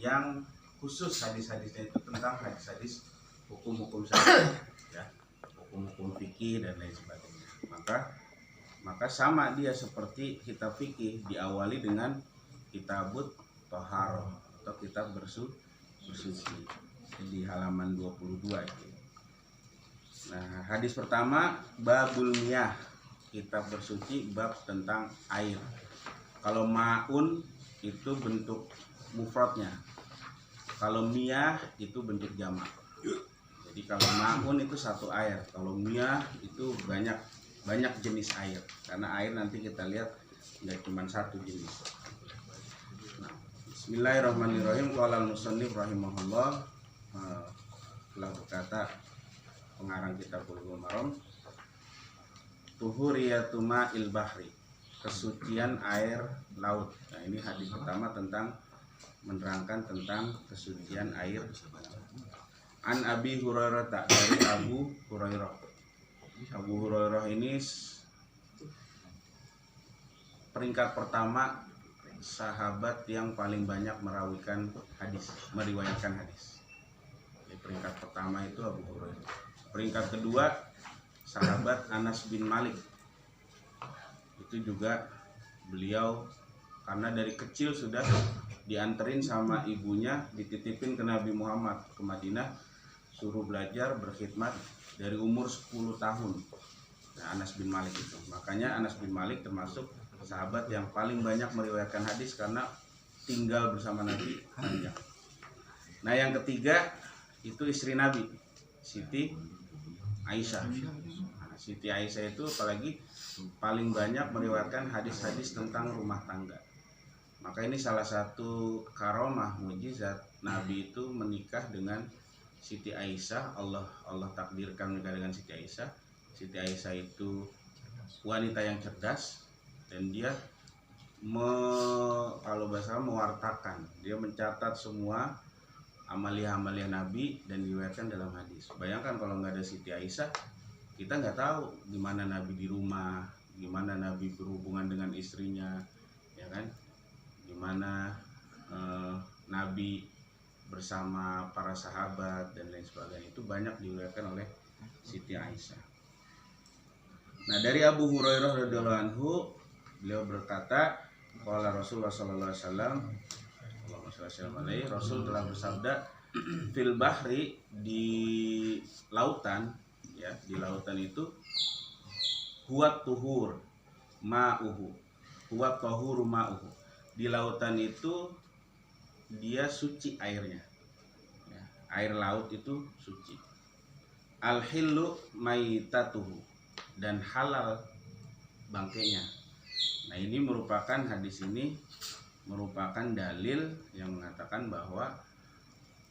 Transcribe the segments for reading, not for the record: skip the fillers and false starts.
yang khusus hadis-hadisnya itu tentang hadis-hadis hukum-hukum syariat, ya, hukum-hukum fikih dan lain sebagainya. Maka sama dia seperti kitab fikih, diawali dengan kitabut toharoh atau kitab bersuci di halaman 22 itu. Nah, hadis pertama babul miyah, kitab bersuci bab tentang air. Kalau maun itu bentuk mufradnya, kalau miyah itu bentuk jamak. Jadi kalau maun itu satu air, kalau miyah itu banyak jenis air, karena air nanti kita lihat nggak cuma satu jenis. Nah, bismillahirrahmanirrahim. Qala al-musannif rahimahullah, telah berkata pengarang kitab Bulughul Maram, tuhuriyatu ma'il bahri, kesucian air laut. Nah, ini hadis pertama tentang menerangkan tentang kesucian air. An Abi Hurairah, tak dari Abu Hurairah. Abu Hurairah ini peringkat pertama sahabat yang paling banyak meriwayatkan hadis. Jadi peringkat pertama itu Abu Hurairah. Peringkat kedua sahabat Anas bin Malik. Itu juga beliau karena dari kecil sudah dianterin sama ibunya, dititipin ke Nabi Muhammad ke Madinah, suruh belajar berkhidmat dari umur 10 tahun. Nah, Anas bin Malik itu. Makanya Anas bin Malik termasuk sahabat yang paling banyak meriwayatkan hadis karena tinggal bersama Nabi panjang. Nah, yang ketiga itu istri Nabi, Siti Aisyah. Nah, Siti Aisyah itu apalagi paling banyak meriwayatkan hadis-hadis tentang rumah tangga. Maka ini salah satu karomah mujizat Nabi itu menikah dengan Siti Aisyah. Allah takdirkan menikah dengan Siti Aisyah. Siti Aisyah itu wanita yang cerdas dan dia kalau bahasa mewartakan, dia mencatat semua amalia-amalia Nabi dan diriwayatkan dalam hadis. Bayangkan kalau nggak ada Siti Aisyah, kita nggak tahu gimana Nabi di rumah, gimana Nabi berhubungan dengan istrinya, ya kan? Gimana Nabi bersama para sahabat dan lain sebagainya, itu banyak diriwayatkan oleh Siti Aisyah. Nah, dari Abu Hurairah radhiyallahu anhu, beliau berkata, qala Rasulullah sallallahu alaihi wasallam, Allahumma shalli wa sallim alaihi, Rasul telah bersabda, fil bahri, di lautan, ya, di lautan itu, huwat tuhur ma'uhu, huwat tuhur ma'uhu, di lautan itu dia suci airnya, ya, air laut itu suci. Al-hillu maitatuhu, dan halal bangkainya. Nah, ini merupakan, hadis ini merupakan dalil yang mengatakan bahwa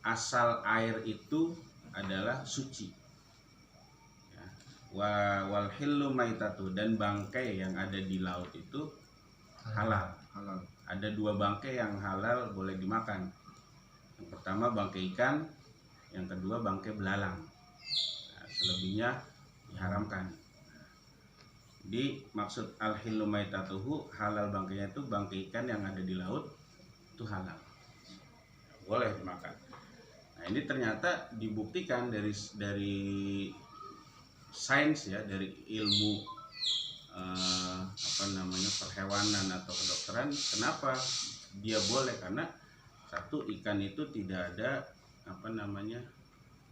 asal air itu adalah suci, ya. Wal hillu maitatuhu, dan bangkai yang ada di laut itu halal. Ada dua bangkai yang halal boleh dimakan. Yang pertama bangkai ikan, yang kedua bangkai belalang. Nah, selebihnya diharamkan. Di maksud al-hillu maitatuhu, halal bangkainya itu bangkai ikan yang ada di laut itu halal, boleh dimakan. Nah, ini ternyata dibuktikan dari sains, ya, dari ilmu perhewanan atau kedokteran. Kenapa dia boleh? Karena satu, ikan itu tidak ada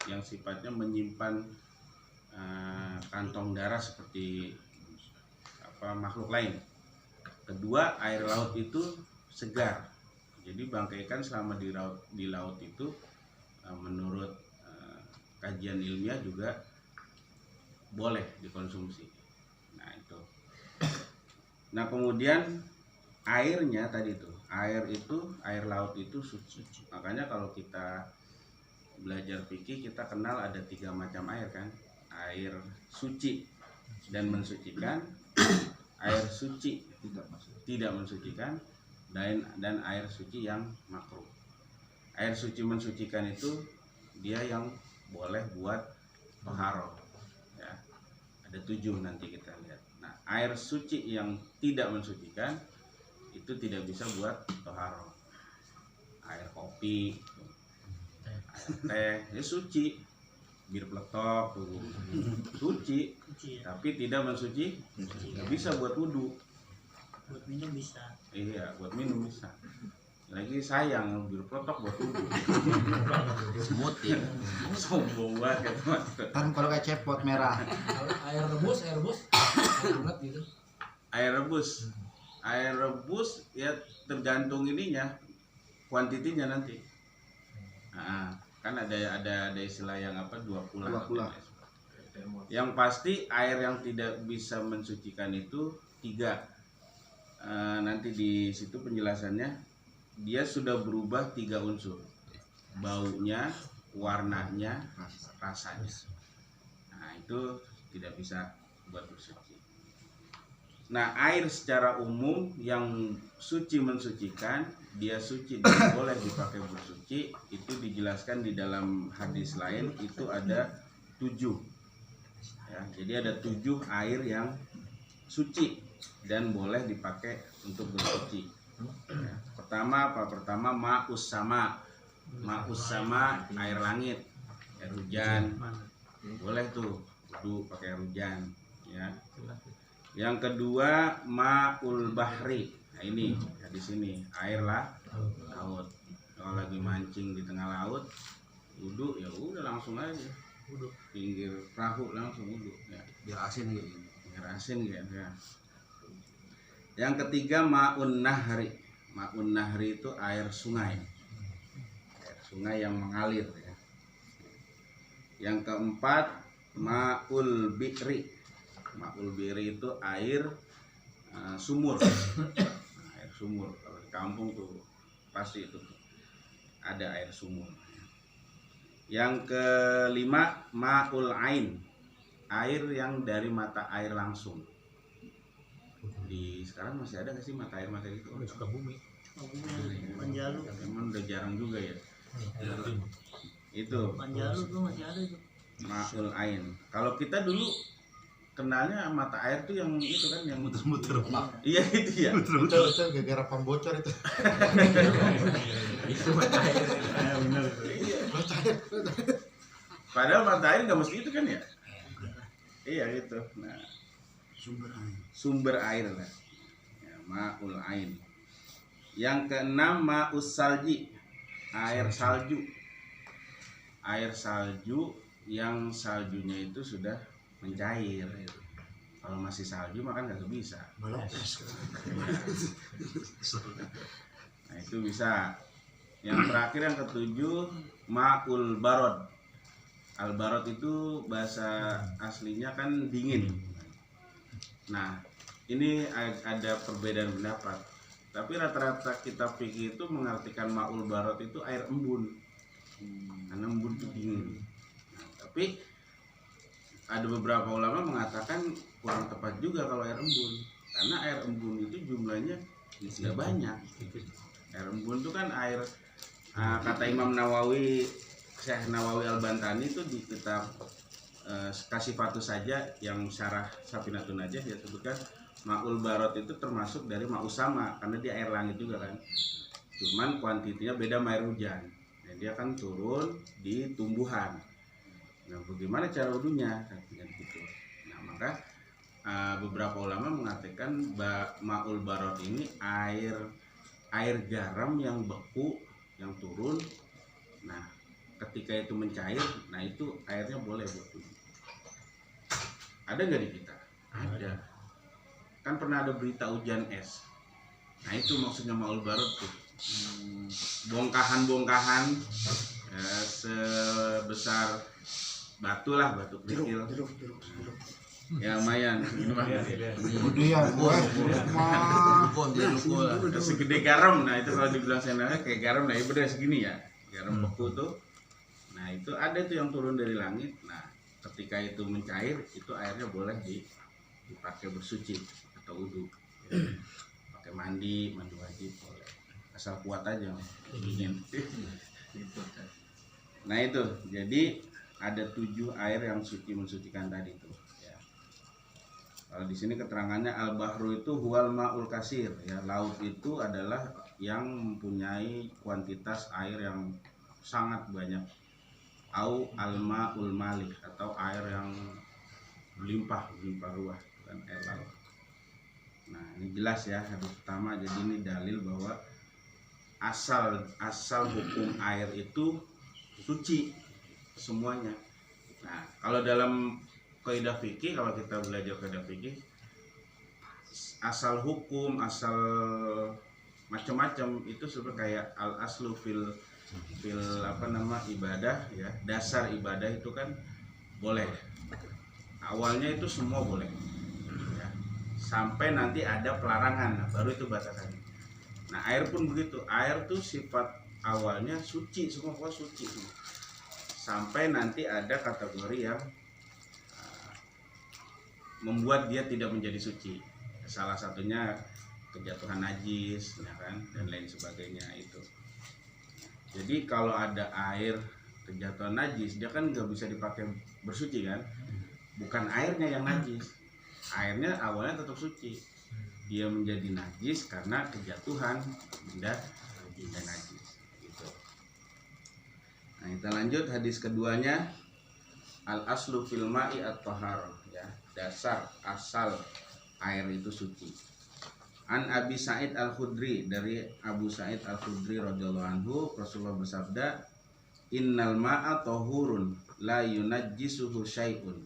yang sifatnya menyimpan kantong darah seperti makhluk lain. Kedua, air laut itu segar. Jadi bangkai ikan selama di laut itu menurut kajian ilmiah juga boleh dikonsumsi. Nah, itu. Nah, kemudian airnya tadi tuh, air laut itu suci. Makanya kalau kita belajar fikih, kita kenal ada 3 macam air kan. Air suci dan mensucikan, air suci tidak mensucikan, dan air suci yang makruh. Air suci mensucikan itu dia yang boleh buat toharoh, ya. Ada 7 nanti kita lihat. Nah, air suci yang tidak mensucikan itu tidak bisa buat toharoh. Air kopi kopi, air teh, ya suci. Bir peletok tuh suci, tapi tidak mensuci, nggak bisa buat wudhu. Buat minum bisa. Iya, buat minum bisa. Lagi sayang bir peletok buat wudhu. Semut ya. Sombong banget kata Mas. Kan kalau kayak cepot merah. Air rebus hangat gitu. Air rebus ya tergantung ininya, kuantitinya nanti. Nah, kan ada istilah yang apa, dua kula. Yang pasti air yang tidak bisa mensucikan itu 3. Nanti di situ penjelasannya, dia sudah berubah 3 unsur, baunya, warnanya, rasanya. Nah itu tidak bisa buat bersuci. Nah air secara umum yang suci mensucikan, dia suci dan boleh dipakai bersuci, itu dijelaskan di dalam hadis lain, itu ada 7 ya, jadi ada 7 air yang suci dan boleh dipakai untuk bersuci ya. Pertama ma'us sama air langit, air hujan, boleh tuh wudu pakai air hujan ya. Yang kedua ma'ul bahri, nah ini ya, di sini air laut. Kalau lagi mancing di tengah laut wudu ya udah langsung aja wudu, pinggir perahu langsung wudu ya, Biar asin gitu. biar asin ya. Yang ketiga ma'un nahri itu air sungai yang mengalir ya. Yang keempat ma'ul bi'ri itu air sumur. Nah, air sumur kalau di kampung tuh pasti itu ada air sumur. Yang kelima ma'ul ain, air yang dari mata air langsung. Di sekarang masih ada nggak sih mata air itu? Sukabumi. Panjalu. Emang udah jarang juga ya. Itu Panjalu tuh masih ada itu. ma'ul ain. Kalau kita dulu kenalnya mata air tuh yang itu kan, yang Muter-muter. iya itu ya. Itu gara-gara pam bocor itu. Itu mata air. Benar. Padahal mata air nggak mesti itu kan ya. Iya itu. Nah, sumber air lah ya, ma'ul ain. Yang keenam ma'us salji, air salju yang saljunya itu sudah mencair. Kalau masih salju maka nggak bisa. Nah itu bisa. Yang terakhir yang ketujuh ma'ul barod. Al barod itu bahasa aslinya kan dingin. Nah ini ada perbedaan pendapat, tapi rata-rata kitab fikih itu mengartikan ma'ul barod itu air embun, karena embun itu dingin. Nah, tapi ada beberapa ulama mengatakan kurang tepat juga kalau air embun, karena air embun itu jumlahnya tidak banyak. Air embun itu kan air, kata Imam Nawawi, Syekh Nawawi Al-Bantani itu di kitab Kasifatus saja yang syarah Safinatun Najah dia sebutkan ma'ul barot itu termasuk dari ma'us sama, karena dia air langit juga kan, cuman kuantitinya beda sama air hujan, dan dia kan turun di tumbuhan. Nah bagaimana cara wudunya kan gitu. Nah maka beberapa ulama mengatakan ma'ul barot ini air garam yang beku yang turun. Nah ketika itu mencair, nah itu airnya boleh buat wudu. Ada nggak di kita? Ada. Kan pernah ada berita hujan es. Nah itu maksudnya ma'ul barot tuh. Bongkahan ya, sebesar batu lah, batu kecil. Ya lumayan. Udah ya, Segede garam. Nah itu kalau dibilang senangnya kayak garam, nah itu bener segini ya. Garam beku tuh. Nah itu ada tuh yang turun dari langit. Nah ketika itu mencair, itu airnya boleh dipakai bersuci atau wudu. Pakai mandi wajib boleh. Asal kuat aja dingin. Nah itu, jadi ada 7 air yang suci mensucikan tadi itu. Ya. Kalau di sini keterangannya al-bahru itu huwal ma'ul kasir, ya laut itu adalah yang mempunyai kuantitas air yang sangat banyak, au almaul malik, atau air yang berlimpah ruah, dan air laut. Nah, ini jelas ya hadis pertama. Jadi ini dalil bahwa asal hukum air itu suci semuanya. Nah, kalau dalam kaidah fikih, kalau kita belajar kaidah fikih, asal hukum, asal macam-macam itu seperti kayak al aslu fil ibadah ya, dasar ibadah itu kan boleh. Awalnya itu semua boleh. Ya. Sampai nanti ada pelarangan, nah, baru itu batasannya. Nah, air pun begitu. Air tuh sifat awalnya suci, semua suci. Sampai nanti ada kategori yang membuat dia tidak menjadi suci. Salah satunya kejatuhan najis, ya kan, dan lain sebagainya itu. Jadi kalau ada air kejatuhan najis, dia kan nggak bisa dipakai bersuci kan? Bukan airnya yang najis, airnya awalnya tetap suci. Dia menjadi najis karena kejatuhan benda najis. Gitu. Nah, kita lanjut hadis keduanya, al aslu fil ma'i at-taharah, ya, dasar asal air itu suci. An Abi Sa'id Al-Khudri, dari Abu Sa'id Al-Khudri radhiyallahu anhu, Rasulullah bersabda, innal ma'a tahurun la yunajjisuhu syai'un.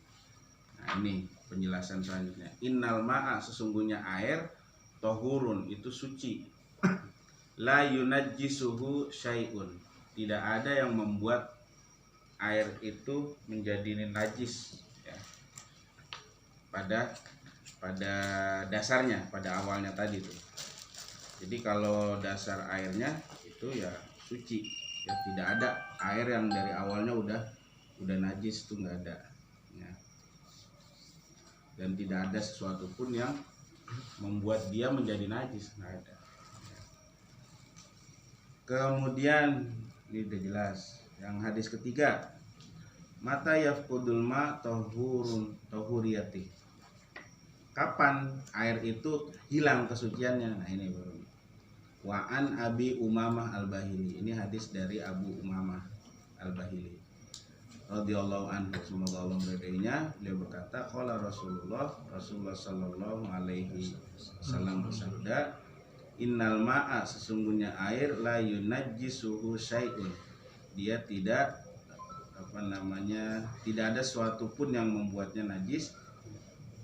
Nah, ini penjelasan selanjutnya. Innal ma'a, sesungguhnya air, tahurun, itu suci, la yunajjisuhu syai'un, tidak ada yang membuat air itu menjadi najis, ya, pada dasarnya, pada awalnya tadi tuh. Jadi kalau dasar airnya itu ya suci, ya, tidak ada air yang dari awalnya udah najis, itu nggak ada, ya. Dan tidak ada sesuatu pun yang membuat dia menjadi najis, nggak ada. Kemudian ini udah jelas. Yang hadis ketiga, mata yafqudul ma tahuriyati, kapan air itu hilang kesuciannya. Nah, ini baru. Wa an Abi Umamah Al-Bahili, ini hadis dari Abu Umamah Al-Bahili radhiyallahu anhu, semoga Allah meridainya. Beliau berkata, qala Rasulullah sallallahu alaihi wasallam bersabda, innal ma'a, sesungguhnya air, la yunajjisuhu syai'un, dia tidak tidak ada suatu pun yang membuatnya najis,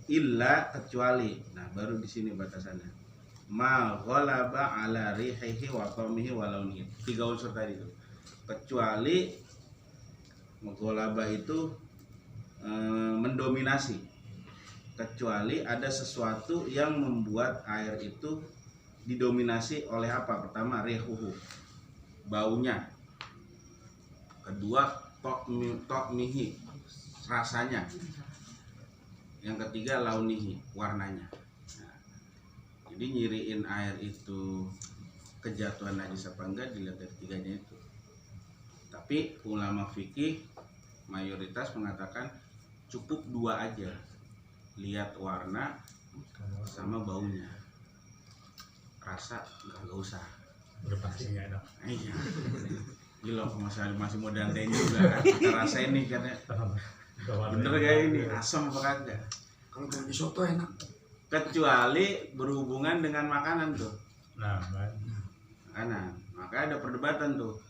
illa, kecuali. Nah, baru di sini batasannya, ma ghalaba ala rihihi wa qamihi wa launihi, 3 unsur tadi itu. Kecuali ghalaba itu mendominasi, kecuali ada sesuatu yang membuat air itu didominasi oleh apa? Pertama, rihuhu, baunya. Kedua, tokmihi, rasanya. Yang ketiga, launihi, warnanya. Nah, jadi nyiriin air itu kejatuhan najis apa enggak dilihat dari tiganya itu. Tapi ulama fikih mayoritas mengatakan cukup 2 aja, lihat warna sama baunya, rasa nggak usah. Udah pasti nggak ada. Iya. Gila, masih modern juga. Kita rasain nih kan ya. Bener kayak ini, asam apa kagak? Kalau baunya soto enak. Kecuali berhubungan dengan makanan tuh. Nah, Makanan, maka ada perdebatan tuh.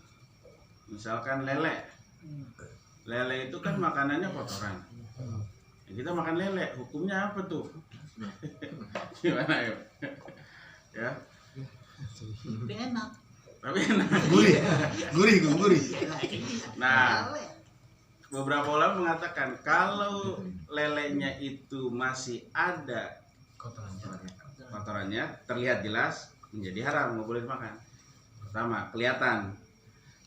Misalkan lele. Lele itu kan makanannya kotoran. Ya, kita makan lele, hukumnya apa tuh? Gimana ya? Ya. Tapi enak. Tapi enak. Gurih. Nah, beberapa ulama mengatakan kalau lelenya itu masih ada kotorannya, terlihat jelas, menjadi haram, nggak boleh dimakan. Pertama, kelihatan.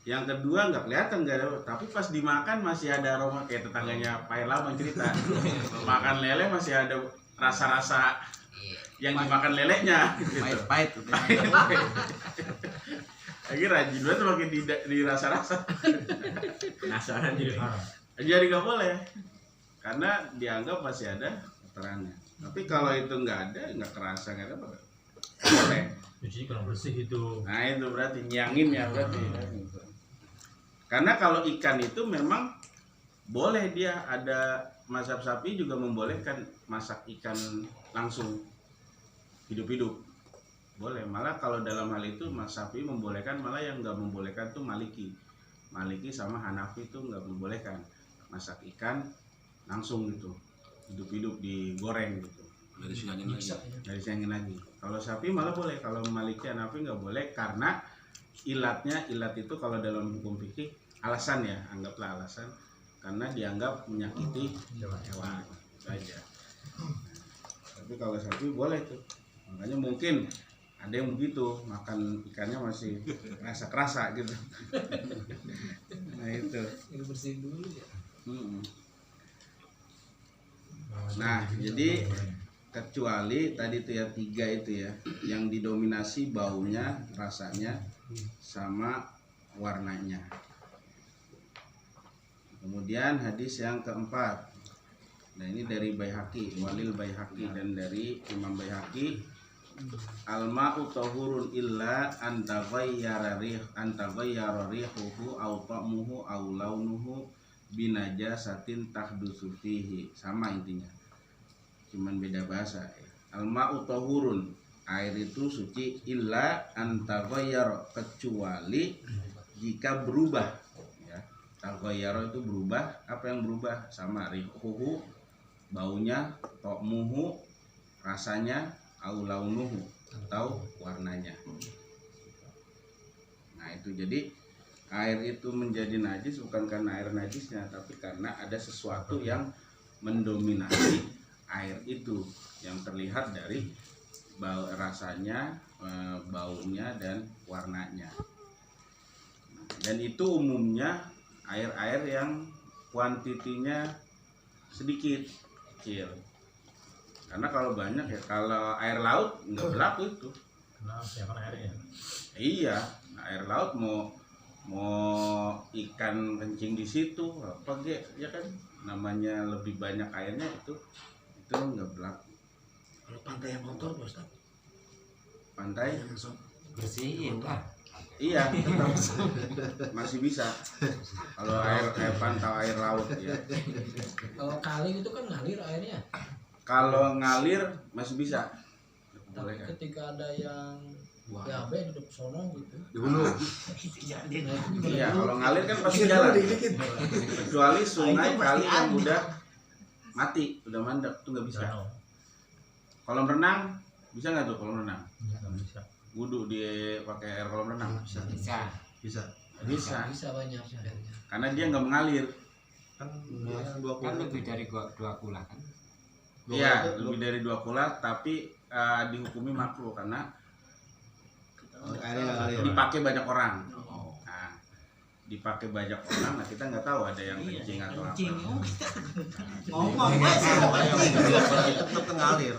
Yang kedua, nggak kelihatan, nggak ada, tapi pas dimakan masih ada aroma, kayak tetangganya Pak Herlambang cerita. Makan lele masih ada rasa-rasa yang dimakan lelenya gitu. Pahit. Lagi rajin banget makin di rasa-rasa. penasaran jadi. Jadi nggak boleh, karena dianggap masih ada kotorannya. Tapi kalau itu nggak ada, nggak kerasa, nggak ada apa, boleh. Cuci kurang bersih itu. Nah itu berarti nyangin ya berarti. Karena kalau ikan itu memang boleh, dia ada mazhab Syafi'i juga membolehkan masak ikan langsung hidup-hidup. Boleh. Malah kalau dalam hal itu Mas Syafi'i membolehkan, malah yang nggak membolehkan tuh Maliki. Maliki sama Hanafi itu nggak membolehkan masak ikan langsung gitu, hidup-hidup digoreng gitu. Dari siangin lagi. Dari siangin lagi. Kalau Syafi'i malah boleh, kalau Maliki Hanafi nggak boleh karena ilat itu kalau dalam hukum fikih alasan ya, anggaplah alasan karena dianggap menyakiti hewan saja. Tapi kalau Syafi'i boleh tuh. Makanya mungkin ada yang begitu, makan ikannya masih kerasa gitu. Nah itu. Bersihin dulu ya. Nah jadi kecuali tadi tuh ya 3 itu ya, yang didominasi baunya, rasanya, sama warnanya. Kemudian hadis yang keempat, nah ini dari Baihaqi, Walil Baihaqi, dan dari Imam Baihaqi, al-ma'u tahurun illa an taghayyara rihuhu aw ta'muhu aw launuhu binajasatin tahdutsu fihi. Sama intinya, cuman beda bahasa ya. Al-ma'u tahurun, air itu suci, illa an taghayyara, kecuali jika berubah ya. Taghayyara itu berubah, apa yang berubah? Sama rihuhu, baunya, ta'muhu, rasanya, au launuhu, atau warnanya. Nah itu jadi air itu menjadi najis bukan karena air najisnya, tapi karena ada sesuatu yang mendominasi air itu, yang terlihat dari bau, rasanya, baunya, dan warnanya. Dan itu umumnya air-air yang kuantitinya sedikit, kecil. Karena kalau banyak ya, kalau air laut nggak berlaku itu. Kenapa ya, kan airnya? Iya, air laut mau ikan kencing di situ apa ya kan, namanya lebih banyak airnya itu nggak berlaku. Kalau pantai yang kotor bos, Pantai Bersihin lah. iya tetap masih bisa. Kalau air pantau air laut ya. Kalau kali itu kan ngalir airnya. Kalau ngalir masih bisa. Tapi Boleh kan? ketika ada yang BAB di depan sono gitu. Di hulu. Iya, kalau ngalir kan pasti jalan. Kecuali sungai kali yang udah mati, udah mandek tuh nggak bisa. Danau. Kolam renang bisa nggak tuh kolam renang? Nggak bisa. Wudhu pakai air kolam renang? Bisa. Bisa. Bisa banyak. Karena dia nggak mengalir. Kan dua Kan puluh. lebih dari 2 kula kan. Iya, lebih dari 2 kula, tapi dihukumi makruh karena Airnya nggak ngalir. dipakai banyak orang. Nah, dipakai banyak orang, nah kita nggak tahu ada yang kencing atau apa. Ngomong Tetap ngalir.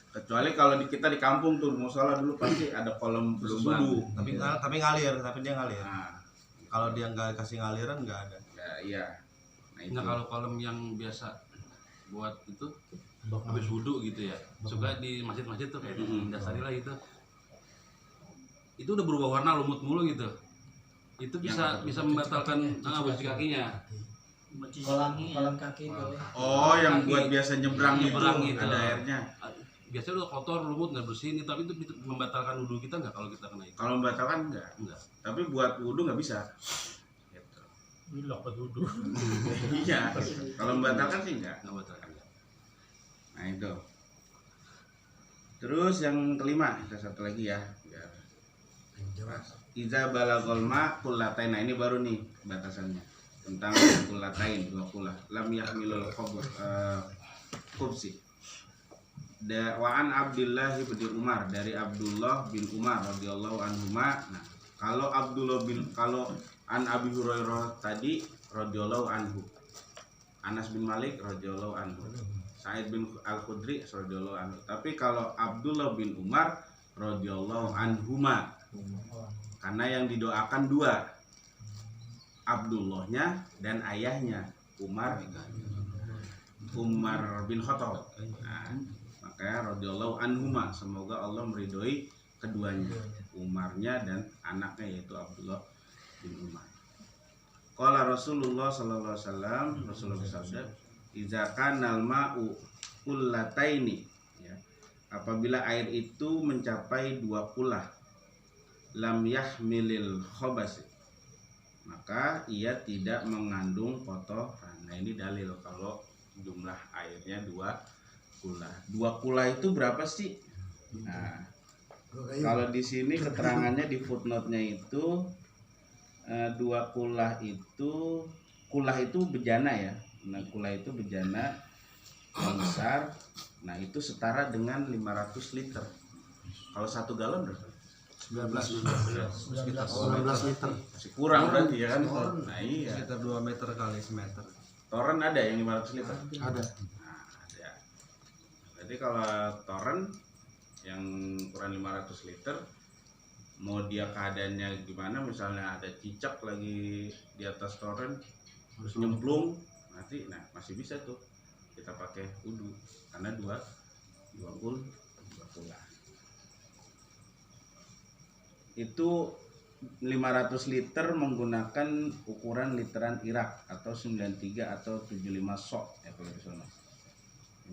Kecuali kalau kita di kampung tuh, musola dulu pasti ada kolam wudhu. Tapi ngalir, tapi dia ngalir. Nah, Kalau dia nggak kasih ngaliran nggak ada. ya, iya. Nah, itu. Nah kalau kolam yang biasa buat itu habis wudhu gitu ya, suka di masjid-masjid tuh kayak dasari lah gitu. Itu udah berubah warna lumut mulu gitu. Itu bisa membatalkan bersih kakinya. kolam kaki boleh. Oh, yang buat biasa nyebrang itu, Nyebrang gitu. ada airnya. Biasanya udah kotor, lumut, nggak bersihin, tapi itu membatalkan wudhu kita nggak kalau kita kena itu? Kalau membatalkan enggak. Enggak. Tapi buat wudhu nggak bisa. Gitu. Ini lokot wudhu. Iya. Kalau membatalkan sih enggak. Nggak batalkan. Nah itu. Terus yang kelima, kita satu lagi ya. Iza balagol ma kullatain. Nah ini baru nih batasannya tentang kullatain, 2 kula. Lam yahmilul khubsi. Waan Abdullah bin Umar, dari Abdullah bin Umar radhiyallahu anhuma. Nah, kalau an Abi Hurairah tadi radhiyallahu anhu, Anas bin Malik radhiyallahu anhu, Sa'id bin Al-Khudri radhiyallahu anhu. Tapi kalau Abdullah bin Umar radhiyallahu anhuma, karena yang didoakan 2, Abdullahnya dan ayahnya Umar bin Khattab. Nah, makanya radhiyallahu anhuma, semoga Allah meridhoi keduanya, Umarnya dan anaknya yaitu Abdullah bin Umar. Qala Rasulullah sallallahu alaihi wasallam, Rasulullah bersabda, "Idza kanal ma'u kullataini," ya. Apabila air itu mencapai 2 kulah, lam yahmilil khabas, maka ia tidak mengandung kotoran. Nah, ini dalil kalau jumlah airnya 2 kulah. 2 kulah itu berapa sih? Nah, kalau di sini keterangannya di footnote-nya itu 2 kulah itu bejana ya. Nah, kulah itu bejana yang besar. Nah, itu setara dengan 500 liter. Kalau 1 galon berapa? 19 liter. Masih kurang berarti ya kan? Nah, iya. Sekitar 2 meter kali semeter. Toren ada yang 500 liter? Ada. Nah, ada. Jadi kalau toren yang ukuran 500 liter, mau dia keadaannya gimana, misalnya ada cicak lagi di atas toren terus nyemplung nanti, nah masih bisa tuh kita pakai wudu karena dua kulah. Itu 500 liter menggunakan ukuran literan Irak atau 93 atau 75 sok ya kalau di sana.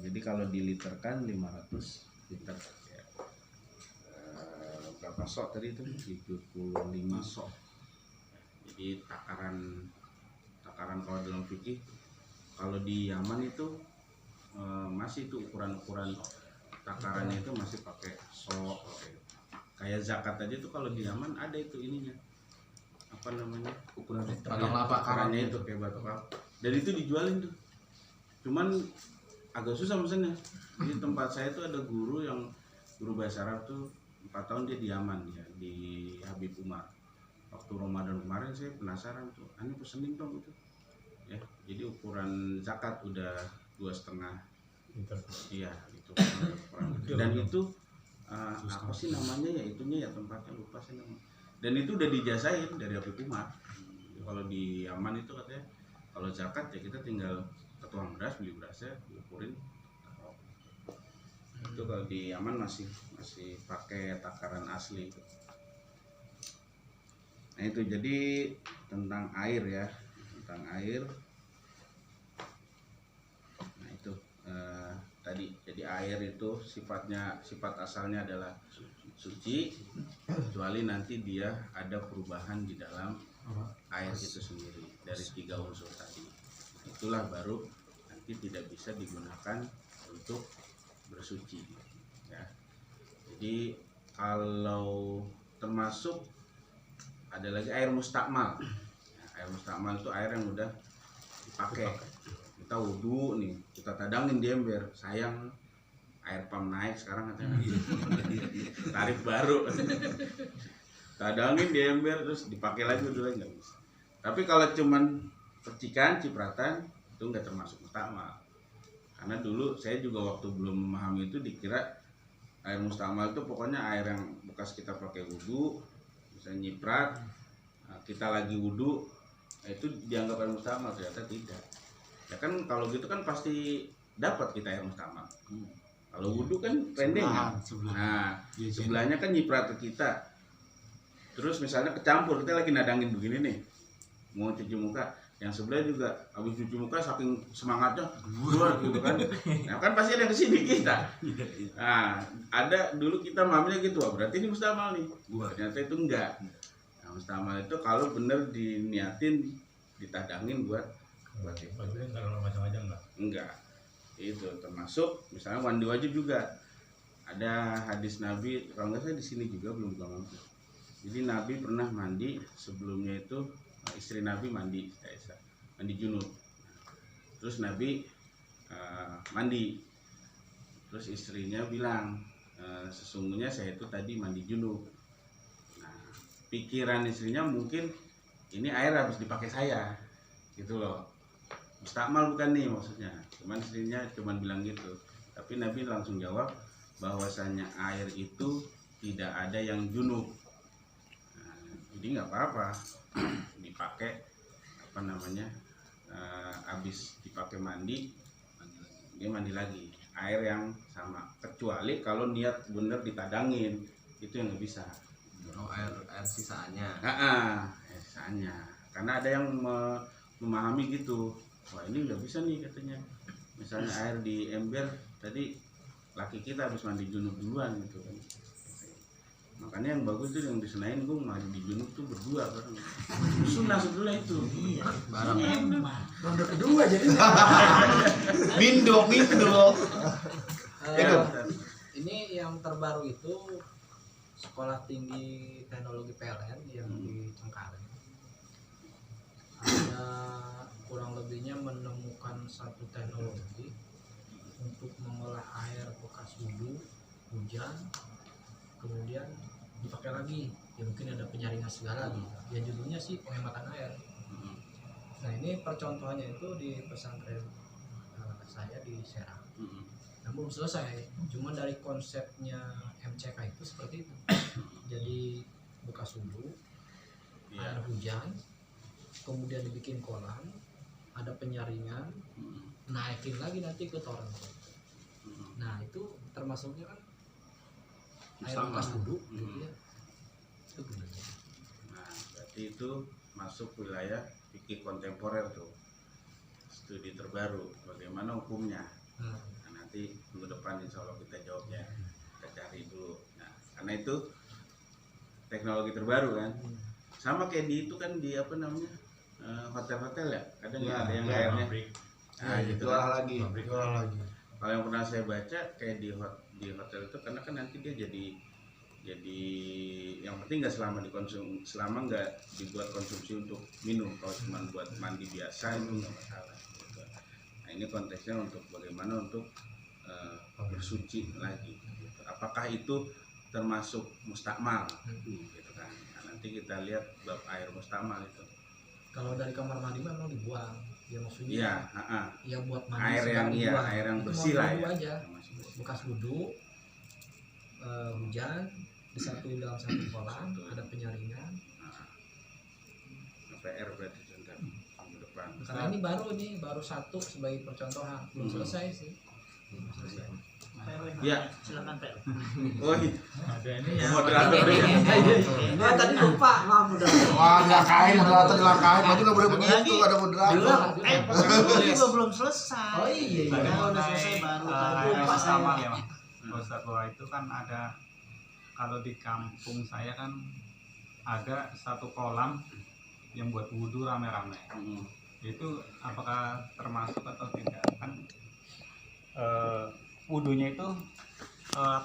Jadi kalau diliterkan 500 liter ya. Berapa sok tadi itu? 75 sok. Jadi takaran kalau dalam fikih, kalau di Yaman itu masih itu ukuran takarannya itu masih pakai sok. Kayak zakat aja tuh kalau di Yaman ada itu ininya, apa namanya, ukuran takarannya itu kayak batok kelapa, dan itu dijualin tuh. Cuman agak susah mesennya. Di tempat saya tuh ada guru bahasa Arab tuh 4 tahun dia di Yaman ya, di Habib Umar. Waktu Ramadan kemarin saya penasaran tuh, aneh pesenin dong itu ya. Jadi ukuran zakat udah 2,5 liter. Iya itu ukuran. Dan itu apa sih namanya ya, itunya ya tempatnya lupa saya namanya. Dan itu udah dijazain dari Habib Umar. Kalau di Yaman itu katanya kalau zakat ya kita tinggal ketuang beras, beli berasnya, diukurin. Itu kalau di Yaman masih pakai takaran asli. Nah itu jadi tentang air ya, tentang air. Nah itu tadi, jadi air itu sifat asalnya adalah suci, kecuali nanti dia ada perubahan di dalam air itu sendiri dari 3 unsur tadi. Itulah baru nanti tidak bisa digunakan untuk bersuci ya. Jadi kalau termasuk ada lagi air mustakmal. Air mustakmal itu air yang udah dipakai. Kita wudu nih, kita tadangin di ember, sayang air pam naik sekarang katanya. Tarif baru. Tadangin di ember terus dipakai lagi udah nggak bisa. Tapi kalau cuman percikan, cipratan itu nggak termasuk mustakmal. Karena dulu saya juga waktu belum memahami itu dikira air mustakmal itu pokoknya air yang bekas kita pakai wudu, misalnya nyiprat, kita lagi wudu, itu dianggap air mustakmal. Ternyata tidak. Ya kan kalau gitu kan pasti dapat kita air mustakmal. Kalau wudu kan rendengan. Nah, sebelahnya kan nyiprat ke kita. Terus misalnya kecampur, kita lagi nadangin begini nih, mau cuci muka, yang sebelah juga habis cuci muka saking semangatnya buat gitu kan. Nah kan pasti ada yang kesini kita. Nah ada dulu kita mamanya gitu, berarti ini mustakmal nih. Ternyata itu enggak. Nah, mustakmal itu kalau bener diniatin, ditadangin buat itu. Maksudnya kalau macam-macam enggak? Itu termasuk misalnya mandi wajib juga. Ada hadis Nabi, kalau nggak salah di sini juga belum bilang. Jadi Nabi pernah mandi, sebelumnya itu istri Nabi mandi junub. Terus Nabi mandi, terus istrinya bilang, sesungguhnya saya itu tadi mandi junub. Nah, pikiran istrinya mungkin ini air habis dipakai saya, gitu loh. Mustakmal bukan nih maksudnya. Cuman istrinya cuman bilang gitu. Tapi Nabi langsung jawab bahwasanya air itu tidak ada yang junub. Jadi nggak apa-apa dipakai habis dipakai mandi, dia mandi lagi air yang sama, kecuali kalau niat bener ditadangin. itu yang nggak bisa. Oh, air sisaannya. Misalnya karena ada yang memahami gitu, wah ini nggak bisa nih katanya, misalnya air di ember tadi laki kita habis mandi junub duluan gitu kan, makanya yang bagus tuh yang disenain gue mandi di junub tuh berdua bareng, sunnah sebetulnya itu. Bareng. Ronde kedua jadi. Mindo. Ini yang terbaru itu Sekolah Tinggi Teknologi PLN yang di Cengkareng. Ada kurang lebihnya menemukan satu teknologi untuk mengolah air bekas wudhu, hujan, kemudian dipakai lagi. Ya mungkin ada penyaringan segala gitu. Ya judulnya sih penghematan air. Nah ini percontohannya itu di pesantren saya di Serang. Nah, belum selesai, cuma dari konsepnya MCK itu seperti itu. Jadi bekas wudhu, air hujan, kemudian dibikin kolam, ada penyaringan, naikin lagi nanti ke toren. Nah itu termasuknya kan air bekas wudhu, gitu ya. Itu gunanya. Nah berarti itu masuk wilayah fikih kontemporer tuh, studi terbaru bagaimana hukumnya. Nah, nanti minggu depan insya Allah kita jawabnya, kita cari dulu. Nah, karena itu teknologi terbaru kan, sama kayak di itu kan di apa namanya hotel-hotel ya, kadang ada yang airnya, nah gitu kan. lagi. Kalau yang pernah saya baca kayak di hotel itu, karena kan nanti dia jadi yang penting nggak selama nggak dibuat konsumsi untuk minum. Kalau cuma buat mandi biasa itu nggak masalah. Nah ini konteksnya untuk bagaimana untuk bersuci lagi. Apakah itu termasuk mustakmal? Gitu kan. Nah, nanti kita lihat bab air mustakmal itu. Kalau dari kamar mandi memang dibuang, ya maksudnya. Iya, ya buat mandi air yang dibuang. air yang Itu bersih mau lah wudhu ya. aja. Bekas wudhu, hujan disatuin dalam satu kolam, ada penyaringan. PR berarti contoh minggu depan. Karena ini baru satu sebagai percontohan, belum selesai sih. Belum selesai. Ya, Silakan Pak. oh Ada ini ya. moderator ya. Nah, tadi lupa, maaf udah. Wah, dilangkain, moderator dilangkain. Berarti nggak boleh begitu, ada moderator. Ini juga belum selesai. Oh iya. Kalau udah selesai baru tadi air lupa sama saya. ya Pak. Ustadz bahwa itu kan ada, kalau di kampung saya kan ada satu kolam yang buat wudhu rame-rame. Itu apakah termasuk atau tidak kan? Wudhunya itu